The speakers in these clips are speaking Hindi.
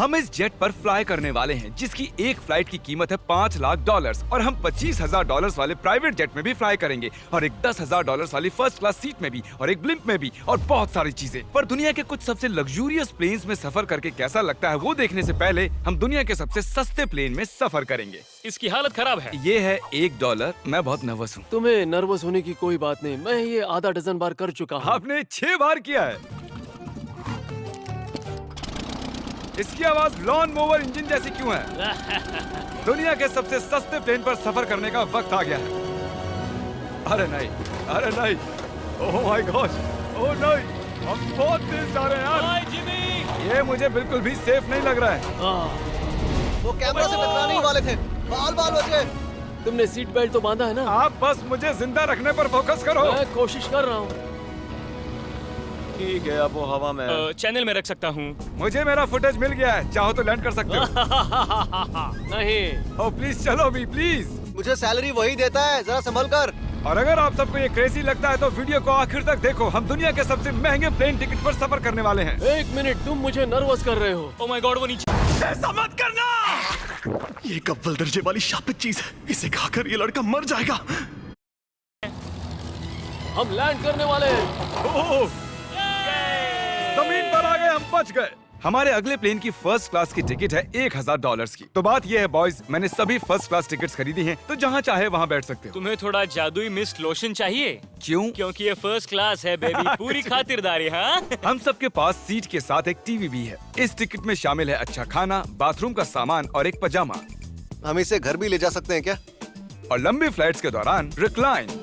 हम इस जेट पर फ्लाई करने वाले हैं जिसकी एक फ्लाइट की कीमत है $5 लाख और हम $25,000 वाले प्राइवेट जेट में भी फ्लाई करेंगे और एक $10,000 वाली फर्स्ट क्लास सीट में भी और एक ब्लिम्प में भी और बहुत सारी चीजें। पर दुनिया के कुछ सबसे लग्जूरियस प्लेन्स में सफर करके कैसा लगता है वो देखने से पहले हम दुनिया के सबसे सस्ते प्लेन में सफर करेंगे। इसकी हालत खराब है। ये है $1। मैं बहुत नर्वस हूँ। तुम्हें नर्वस होने की कोई बात नहीं, मैं ये आधा डजन बार कर चुका हूँ। आपने 6 बार किया है। इसकी आवाज लॉन मोवर इंजन जैसी क्यों है? दुनिया के सबसे सस्ते प्लेन पर सफर करने का वक्त आ गया है। अरे नहीं, अरे नहीं, ओह माय गॉड, ओह नहीं, हम बहुत तेज जा रहे हैं यार। हाय जिमी, ये मुझे बिल्कुल भी सेफ नहीं लग रहा है। वो कैमरा से टकराने ही वाले थे। बाल बाल बचे। तुमने सीट बेल्ट तो बांधा है ना? आप बस मुझे जिंदा रखने पर फोकस करो। मैं कोशिश कर रहा हूँ। ठीक है, अब वो हवा में है। चैनल में रख सकता हूँ। मुझे मेरा फुटेज मिल गया है, चाहो तो लैंड कर सकते हो। नहीं, ओह प्लीज चलो भी प्लीज। मुझे सैलरी वही देता है, जरा संभल कर। और अगर आप सबको ये क्रेजी लगता है तो वीडियो को आखिर तक देखो। हम दुनिया के सबसे महंगे प्लेन टिकट पर सफर करने वाले हैं। 1 मिनट, तुम मुझे नर्वस कर रहे हो। ओह माय गॉड, वो नीचे। ऐसा मत करना। ये एक अव्वल दर्जे वाली शापित चीज है, इसे खाकर ये लड़का मर जाएगा। हम लैंड करने वाले हैं। ओह, जमीन पर आ गए, हम बच गए। हमारे अगले प्लेन की फर्स्ट क्लास की टिकट है $1,000 की। तो बात ये है बॉयज, मैंने सभी फर्स्ट क्लास टिकट्स खरीदी हैं, तो जहाँ चाहे वहाँ बैठ सकते हो। तुम्हें थोड़ा जादुई मिस्ट लोशन चाहिए? क्यों? क्योंकि ये फर्स्ट क्लास है बेबी, पूरी खातिरदारी। हाँ, हम सबके पास सीट के साथ एक टीवी भी है। इस टिकट में शामिल है अच्छा खाना, बाथरूम का सामान और एक पजामा। हम इसे घर भी ले जा सकते हैं क्या? और लंबी फ्लाइट्स के दौरान रिक्लाइन,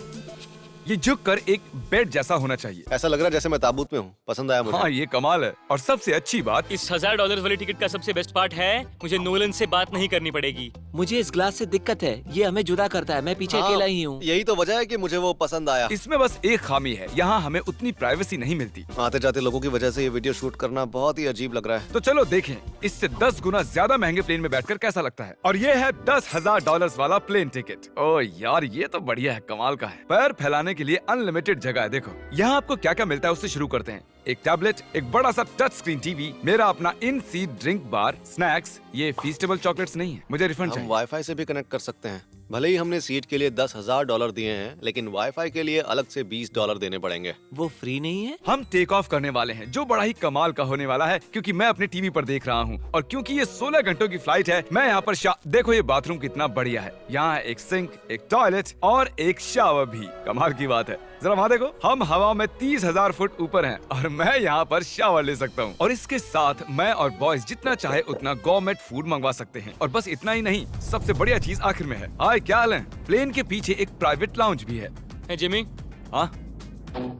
ये झुक कर एक बेड जैसा होना चाहिए। ऐसा लग रहा है जैसे मैं ताबूत में हूँ। पसंद आया मुझे। हाँ ये कमाल है। और सबसे अच्छी बात, इस $1,000 वाली टिकट का सबसे बेस्ट पार्ट है मुझे नोलन से बात नहीं करनी पड़ेगी। मुझे इस ग्लास से दिक्कत है, ये हमें जुदा करता है। मैं पीछे हाँ, अकेला ही हूँ। यही तो वजह है कि मुझे वो पसंद आया। इसमें बस एक खामी है, यहाँ हमें उतनी प्राइवेसी नहीं मिलती। आते जाते लोगों की वजह से ये वीडियो शूट करना बहुत ही अजीब लग रहा है। तो चलो देखें इससे 10 गुना ज्यादा महंगे प्लेन में बैठकर कैसा लगता है। और ये है $10,000 वाला प्लेन टिकट। ओह यार, ये तो बढ़िया है, कमाल का है। पैर फैलाने के लिए अनलिमिटेड जगह है। देखो यहाँ आपको क्या क्या मिलता है, उससे शुरू करते हैं। एक टैबलेट, एक बड़ा सा टच स्क्रीन टीवी, मेरा अपना इन सीट ड्रिंक बार, स्नैक्स। ये फीस्टेबल चॉकलेट्स नहीं है, मुझे रिफंड हम चाहिए। वाईफाई से भी कनेक्ट कर सकते हैं। भले ही हमने सीट के लिए $10,000 दिए हैं, लेकिन वाईफाई के लिए अलग से $20 देने पड़ेंगे। वो फ्री नहीं है? हम टेक ऑफ करने वाले हैं, जो बड़ा ही कमाल का होने वाला है, क्योंकि मैं अपने टीवी पर देख रहा हूँ। और क्योंकि ये 16 घंटों की फ्लाइट है, मैं यहाँ पर देखो ये बाथरूम कितना बढ़िया है। यहाँ एक सिंक, एक टॉयलेट और एक शावर भी। कमाल की बात है, जरा वहाँ देखो, हम हवा में 30,000 फुट ऊपर हैं और मैं यहाँ पर शावर ले सकता हूँ। और इसके साथ मैं और बॉयज जितना चाहे उतना गवर्नमेंट फूड मंगवा सकते हैं। और बस इतना ही नहीं, सबसे बढ़िया चीज आखिर में है। हाय क्या हाल है? प्लेन के पीछे एक प्राइवेट लाउंज भी है। है जिमी, हाँ,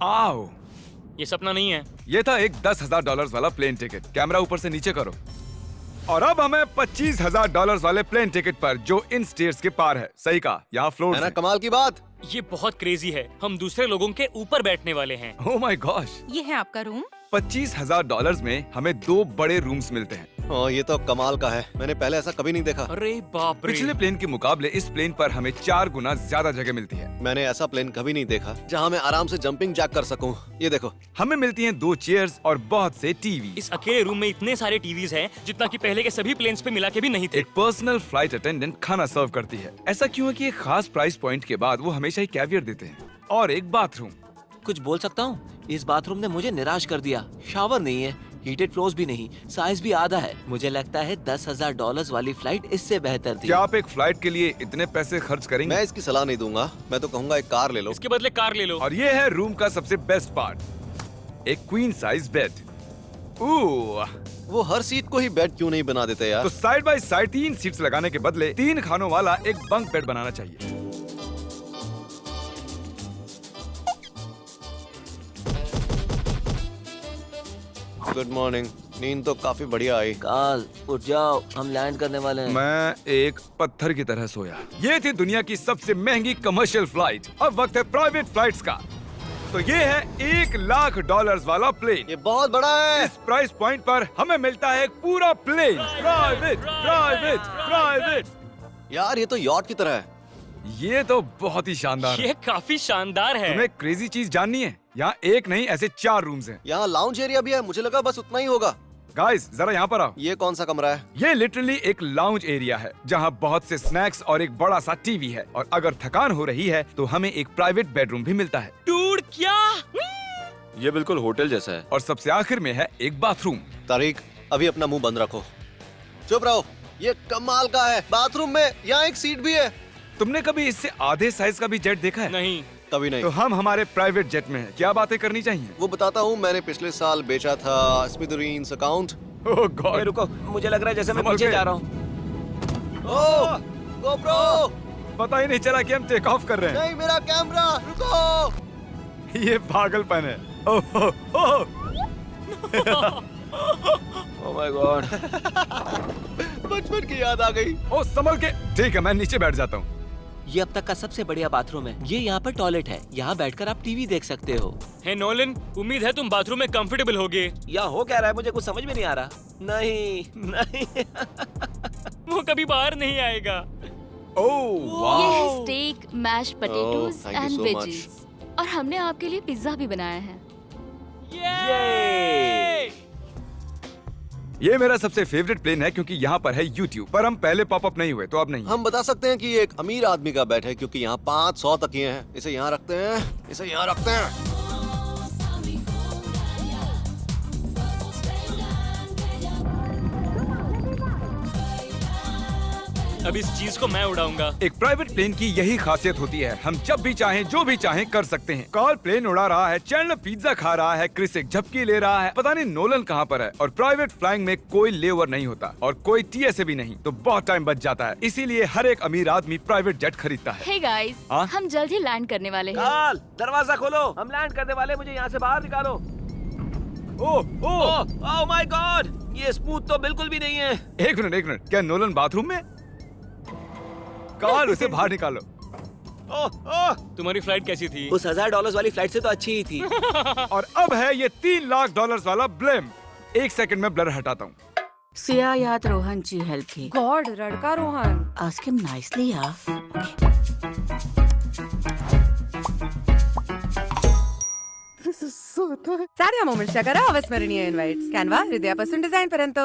आओ। ये सपना नहीं है। ये था एक $10,000 वाला प्लेन टिकट। कैमरा ऊपर से नीचे करो। और अब हमें $25,000 वाले प्लेन टिकट पर, जो इन स्टेयर्स के पार है। सही कहा, यहाँ फ्लोर है ना है। कमाल की बात? ये बहुत क्रेजी है, हम दूसरे लोगों के ऊपर बैठने वाले हैं। Oh my gosh. ये है आपका रूम। $25,000 में हमें 2 बड़े रूम्स मिलते हैं। हाँ, ये तो कमाल का है। मैंने पहले ऐसा कभी नहीं देखा। अरे बाप रे। पिछले प्लेन के मुकाबले इस प्लेन पर हमें 4 गुना ज्यादा जगह मिलती है। मैंने ऐसा प्लेन कभी नहीं देखा जहाँ मैं आराम से जंपिंग जैक कर सकूं। ये देखो, हमें मिलती हैं 2 चेयर्स और बहुत से टीवी। इस अकेले रूम में इतने सारे टीवीज हैं जितना कि पहले के सभी प्लेन्स पे मिला के भी नहीं थे। एक पर्सनल फ्लाइट अटेंडेंट खाना सर्व करती है। ऐसा क्यों है कि एक खास प्राइस पॉइंट के बाद वो हमेशा ही कैवियर देते हैं। और एक बाथरूम। कुछ बोल सकता हूँ? इस बाथरूम ने मुझे निराश कर दिया। शावर नहीं है, हीटेड फ्लोर्स भी नहीं, साइज भी आधा है। मुझे लगता है $10,000 वाली फ्लाइट इससे बेहतर थी। क्या आप एक फ्लाइट के लिए इतने पैसे खर्च करेंगे? मैं इसकी सलाह नहीं दूंगा। मैं तो कहूँगा एक कार ले लो। इसके बदले कार ले लो। और ये है रूम का सबसे बेस्ट पार्ट, एक क्वीन साइज बेड। वो हर सीट को ही बेड क्यों नहीं बना देते यार? तो साइड बाय साइड 3 सीट्स लगाने के बदले 3 खानों वाला एक बंक बेड बनाना चाहिए। Good morning. नींद तो काफी बढ़िया आई। काल उठ जाओ, हम लैंड करने वाले हैं। मैं एक पत्थर की तरह सोया। ये थी दुनिया की सबसे महंगी कमर्शियल फ्लाइट। अब वक्त है प्राइवेट फ्लाइट्स का। तो ये है $1,00,000 वाला प्लेन। ये बहुत बड़ा है। इस प्राइस पॉइंट पर हमें मिलता है एक पूरा प्लेन। Private private private. यार ये तो यॉट की तरह है। ये तो बहुत ही शानदार है। ये काफी शानदार है। तुम्हें क्रेजी चीज जाननी है? यहाँ एक नहीं, ऐसे 4 रूम्स हैं। यहाँ लाउंज एरिया भी है। मुझे लगा बस उतना ही होगा। गाइस जरा यहाँ पर आओ। ये कौन सा कमरा है? ये लिटरली एक लाउंज एरिया है जहाँ बहुत से स्नैक्स और एक बड़ा सा टीवी है, और अगर थकान हो रही है तो हमें एक प्राइवेट बेडरूम भी मिलता है। डूड क्या? ये बिल्कुल होटल जैसा है। और सबसे आखिर में है एक बाथरूम। तारिक, अभी अपना मुंह बंद रखो। चुप रहो। ये कमाल का है। बाथरूम में यहाँ एक सीट भी है। तुमने कभी इससे आधे साइज का भी जेट देखा है? नहीं। कभी नहीं। तो हम हमारे प्राइवेट जेट में हैं। क्या बातें करनी चाहिए? वो बताता हूँ, मैंने पिछले साल बेचा था स्मिथेरियंस अकाउंट। ओह ए, गॉड। रुको, मुझे लग रहा है जैसे मैं संभल पीछे के। जा रहा हूँ। ओह, GoPro! पता ही नहीं चला कि हम टेक ऑफ कर रहे हैं। नहीं, मेरा कैमरा, रुको। ये पागलपन है। Oh oh, oh. Oh my God. बचपन की याद आ गई। ओह संभल के। ठीक है, मैं नीचे बैठ जाता हूँ। ये अब तक का सबसे बढ़िया बाथरूम है। ये यहाँ पर टॉयलेट है। यहाँ बैठकर आप टीवी देख सकते हो। हे नोलन, उम्मीद है तुम बाथरूम में कंफर्टेबल होगे। या हो क्या रहा है, मुझे कुछ समझ में नहीं आ रहा। नहीं नहीं। वो कभी बाहर नहीं आएगा। ओह ये वाह। है steak, mash potatoes thank you and so veggies. और हमने आपके लिए पिज्जा भी बनाया है। ये ये मेरा सबसे फेवरेट प्लेन है क्योंकि यहाँ पर है YouTube। पर हम पहले पॉपअप नहीं हुए तो अब नहीं। हम बता सकते हैं कि ये एक अमीर आदमी का बेड है क्योंकि यहाँ 500 तकिए हैं। इसे यहाँ रखते हैं, इसे यहाँ रखते हैं। अब इस चीज को मैं उड़ाऊंगा। एक प्राइवेट प्लेन की यही खासियत होती है, हम जब भी चाहें जो भी चाहें कर सकते हैं। कार्ल प्लेन उड़ा रहा है, चैंडलर पिज्जा खा रहा है, क्रिस एक झपकी ले रहा है, पता नहीं नोलन कहाँ पर है। और प्राइवेट फ्लाइंग में कोई लेवर नहीं होता और कोई TSA भी नहीं, तो बहुत टाइम बच जाता है। इसीलिए हर एक अमीर आदमी प्राइवेट जेट खरीदता है। हे गाइस, हाँ? हम जल्द ही लैंड करने वाले हैं। काल, दरवाजा खोलो, हम लैंड करने वाले, मुझे यहाँ से बाहर निकालो। ओह ओह, ओह माय गॉड, ये स्मूथ तो बिल्कुल भी नहीं है। एक मिनट, क्या नोलन बाथरूम में? कार्ल उसे बाहर निकालो। ओह ओह, तुम्हारी फ्लाइट कैसी थी? उस $1000 वाली फ्लाइट से तो अच्छी ही थी। और अब है ये $3 लाख वाला ब्लेम। एक सेकंड में ब्लर हटाता हूँ। सियायात रोहनची हेल्प की. गॉड, रडका Rohan. Ask him nicely, yeah. साऱ्या मोमेंट्सच्या करा अविस्मरणीय इन्व्हाइट्स. कॅनवा हृदयापासून डिझाईन पर्यंत.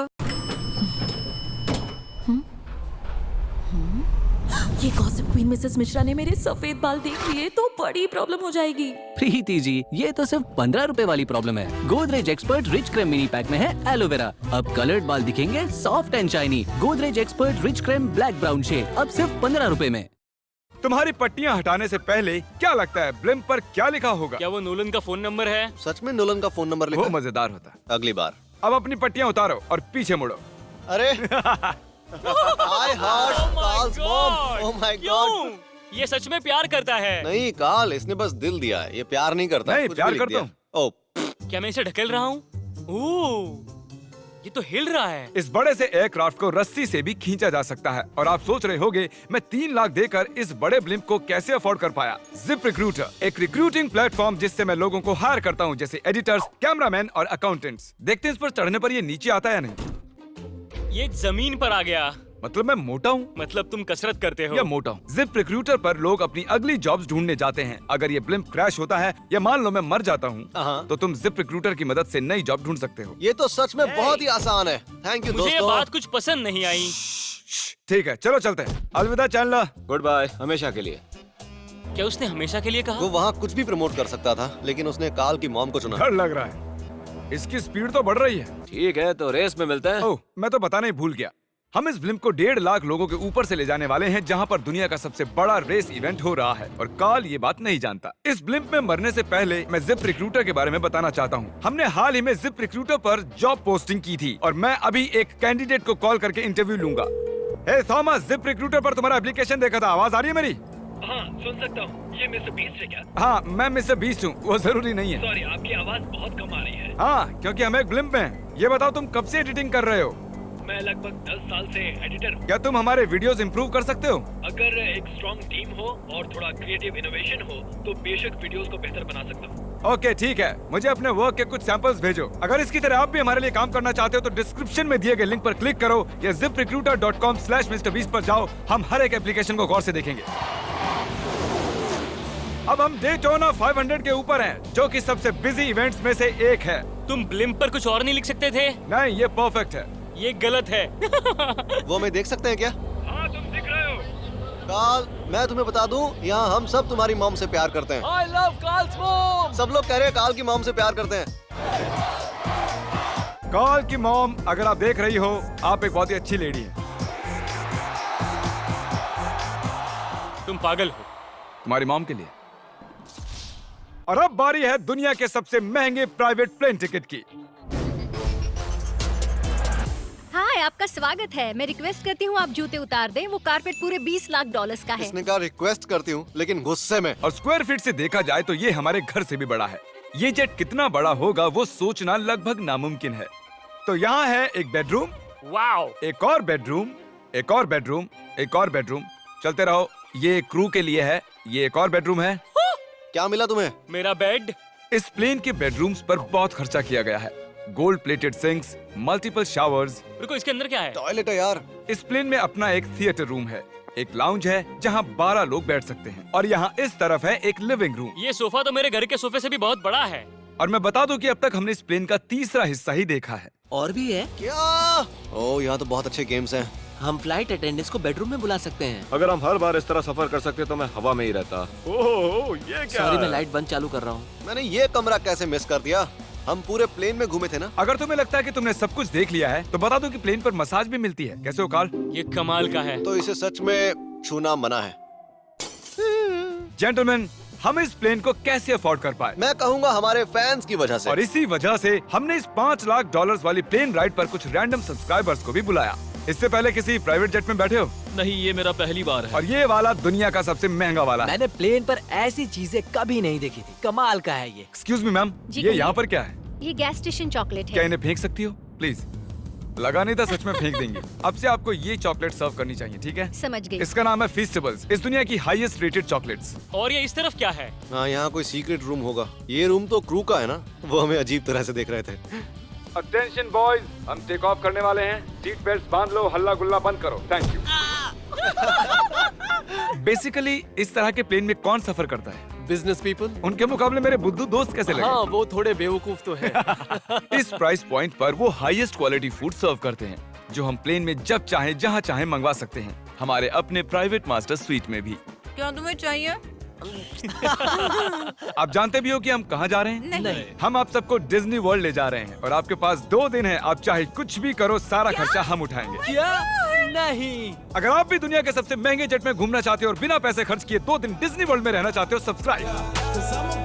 ये गॉसिप क्वीन मिसेस मिश्रा ने मेरे सफेद बाल देख लिए तो बड़ी प्रॉब्लम हो जाएगी. प्रीति जी, ये तो सिर्फ 15 रुपए वाली प्रॉब्लम है. Godrej expert rich cream mini pack में है एलोवेरा. अब कलर्ड बाल दिखेंगे soft and shiny. Godrej expert rich cream black brown shade अब सिर्फ 15 रुपए में. तुम्हारी पट्टियां हटाने से पहले क्या लगता है ब्लिम्प पर क्या लिखा होगा? क्या वो नोलन का फोन नंबर है? सच में नोलन का फोन नंबर लिखा वो है? मजेदार होता। अगली बार. अब अपनी पट्टियां उतारो और पीछे मुड़ो। अरे I heard Carl's mom. Oh my God. क्यों? ये सच में प्यार करता है? नहीं कार्ल, इसने बस दिल दिया है. ये प्यार नहीं करता. नहीं, कुछ प्यार भी लिख करता दिया. ओह, क्या मैं इसे ढकेल रहा हूँ? ओह, ये तो हिल रहा है। इस बड़े से एयरक्राफ्ट को रस्सी से भी खींचा जा सकता है। और आप सोच रहे होंगे मैं 3 लाख देकर इस बड़े ब्लिम्प को कैसे अफोर्ड कर पाया? जिप रिक्रूटर, एक रिक्रूटिंग प्लेटफॉर्म जिससे मैं लोगों को हायर करता हूँ, जैसे एडिटर्स, कैमरामैन और अकाउंटेंट्स. देखते हैं इस पर चढ़ने पर ये नीचे आता है या नहीं. ये जमीन पर आ गया। मतलब मैं मोटा हूँ? मतलब तुम कसरत करते हो? या मोटा हूँ? जिप रिक्रूटर पर लोग अपनी अगली जॉब्स ढूंढने जाते हैं. अगर ये ब्लिम्प क्रैश होता है या मान लो मैं मर जाता हूँ, हाँ. तो तुम जिप रिक्रूटर की मदद से नई जॉब ढूंढ सकते हो. ये तो सच में बहुत ही आसान है. थैंक यू मुझे ये दोस्तों. बात कुछ पसंद नहीं आई। ठीक है, चलो चलते हैं. अलविदा चैनलर. गुड बाय, हमेशा के लिए. क्या उसने हमेशा के लिए कहा? वो वहाँ कुछ भी प्रमोट कर सकता था, लेकिन उसने कार्ल की मॉम को चुना. डर लग रहा है. इसकी स्पीड तो बढ़ रही है. ठीक है, तो रेस में मिलते हैं. ओह, मैं तो बताना ही भूल गया. हम इस ब्लिम्प को 1.5 लाख लोगों के ऊपर से ले जाने वाले हैं, जहां पर दुनिया का सबसे बड़ा रेस इवेंट हो रहा है. और कार्ल ये बात नहीं जानता. इस ब्लिम्प में मरने से पहले मैं जिप रिक्रूटर के बारे में बताना चाहता हूं. हमने हाल ही में जिप रिक्रूटर पर जॉब पोस्टिंग की थी और मैं अभी एक कैंडिडेट को कॉल करके इंटरव्यू लूंगा. हे थॉमस, जिप रिक्रूटर पर तुम्हारा एप्लीकेशन देखा था. आवाज आ रही है मेरी? हाँ, सुन सकता हूँ. ये मिस्टर बीस्ट है क्या? हाँ, मैं मिस्टर बीस्ट हूँ. वो जरूरी नहीं है. सॉरी, आपकी आवाज बहुत कम आ रही है. हाँ, क्योंकि हम एक ब्लिम्प में हैं. ये बताओ तुम कब से एडिटिंग कर रहे हो? मैं लगभग 10 साल से एडिटर हूँ. क्या तुम हमारे वीडियोस इंप्रूव कर सकते हो? अगर एक स्ट्रॉन्ग टीम हो और थोड़ा क्रिएटिव इनोवेशन हो तो बेशक वीडियोस को बेहतर बना सकता हूँ. ओके, ठीक है. मुझे अपने वर्क के कुछ सैंपल्स भेजो. अगर इसकी तरह आप भी हमारे लिए काम करना चाहते हो तो डिस्क्रिप्शन में दिए गए लिंक पर क्लिक करो या ziprecruiter.com/MrBeast पर जाओ. हम हर एक एप्लीकेशन को गौर से देखेंगे. अब हम डेटोना 500 के ऊपर हैं, जो कि सबसे बिजी इवेंट्स में से एक है. तुम ब्लिम्प पर कुछ और नहीं लिख सकते थे? नहीं, ये परफेक्ट है। ये गलत है। वो हमें देख सकते हैं क्या? हाँ तुम दिख रहे हो। काल, मैं तुम्हें बता दूं, यहाँ हम सब तुम्हारी मॉम से प्यार करते हैं। I love Carl's mom. सब लोग कह रहे हैं काल की मॉम से प्यार करते हैं। कॉल की मॉम, अगर आप देख रही हो, आप एक बहुत ही अच्छी लेडी है। तुम पागल हो। तुम्हारी मॉम के लिए। और अब बारी है दुनिया के सबसे महंगे प्राइवेट प्लेन टिकट की। हाय, आपका स्वागत है। मैं रिक्वेस्ट करती हूँ आप जूते उतार दें। वो कारपेट पूरे 20 लाख डॉलर्स का है। इसने कहा रिक्वेस्ट करती हूँ, लेकिन गुस्से में। और स्क्वायर फीट से देखा जाए तो ये हमारे घर से भी बड़ा है। ये जेट कितना बड़ा होगा वो सोचना लगभग नामुमकिन है। तो यहाँ है एक बेडरूम, वाओ, एक और बेडरूम, एक और बेडरूम, एक और बेडरूम। चलते रहो। ये क्रू के लिए है। ये एक और बेडरूम है। क्या मिला तुम्हें? मेरा बेड। इस प्लेन के बेडरूम्स पर बहुत खर्चा किया गया है। Gold plated sinks, multiple showers. रुको, इसके अंदर क्या है? टॉयलेट है यार। इस प्लेन में अपना एक थिएटर रूम है, एक लाउंज है जहाँ 12 लोग बैठ सकते हैं, और यहाँ इस तरफ है एक लिविंग रूम। ये सोफा तो मेरे घर के सोफे से भी बहुत बड़ा है। और मैं बता दूं कि अब तक हमने इस प्लेन का तीसरा हिस्सा ही देखा है। और भी है? क्या? ओह, यहाँ तो बहुत अच्छे गेम्स हैं। हम फ्लाइट अटेंडेंट्स को बेडरूम में बुला सकते हैं। अगर हम हर बार इस तरह सफर कर सकते तो मैं हवा में ही रहता। ओह, ये क्या सॉरी, है? मैं लाइट बंद चालू कर रहा हूँ। मैंने ये कमरा कैसे मिस कर दिया? हम पूरे प्लेन में घूमे थे ना। अगर तुम्हें लगता है कि तुमने सब कुछ देख लिया है तो बता दो कि प्लेन पर मसाज भी मिलती है। कैसे हो कार्ल? ये कमाल का है। तो इसे सच में छूना मना है। जेंटलमैन, हम इस प्लेन को कैसे अफोर्ड कर पाए? मैं कहूँगा हमारे फैंस की वजह से। और इसी वजह से हमने इस 5 लाख डॉलर्स वाली प्लेन राइड पर कुछ रैंडम सब्सक्राइबर्स को भी बुलाया। इससे पहले किसी प्राइवेट जेट में बैठे हो? नहीं, ये मेरा पहली बार है। और ये वाला दुनिया का सबसे महंगा वाला है। मैंने प्लेन पर ऐसी चीजें कभी नहीं देखी थी। कमाल का है ये। एक्सक्यूज मी मैम, जी ये कहिए। यहाँ पर क्या है? ये गैस स्टेशन चॉकलेट क्या है। इन्हें फेंक सकती हो प्लीज? लगा नहीं था, सच में फेंक देंगे। अब से आपको ये चॉकलेट सर्व करनी चाहिए, ठीक है? समझ गई। इसका नाम है फीस्टेबल्स, इस दुनिया की हाईएस्ट रेटेड चॉकलेट्स। और ये इस तरफ क्या है? हाँ, यहाँ कोई सीक्रेट रूम होगा। ये रूम तो क्रू का है ना, वो हमें अजीब तरह से देख रहे थे। अटेंशन बॉयज, हम टेक ऑफ करने वाले हैं। सीट बेल्ट बांध लो, हल्ला गुल्ला बंद करो। Thank you. बेसिकली इस तरह के प्लेन में कौन सफर करता है? Business people. उनके मुकाबले मेरे बुद्धू दोस्त कैसे लगे? हाँ, वो थोड़े बेवकूफ तो है। इस प्राइस पॉइंट पर वो हाईएस्ट क्वालिटी फूड सर्व करते हैं, जो हम प्लेन में जब चाहे जहाँ चाहे मंगवा सकते हैं, हमारे अपने प्राइवेट मास्टर स्वीट में भी। क्या तुम्हें चाहिए? आप जानते भी हो कि हम कहाँ जा रहे हैं? नहीं। हम आप सबको डिज्नी वर्ल्ड ले जा रहे हैं, और आपके पास 2 दिन है। आप चाहे कुछ भी करो, सारा खर्चा हम उठाएंगे। क्या? नहीं। अगर आप भी दुनिया के सबसे महंगे जेट में घूमना चाहते हो और बिना पैसे खर्च किए 2 दिन डिज्नी वर्ल्ड में रहना चाहते हो, सब्सक्राइब।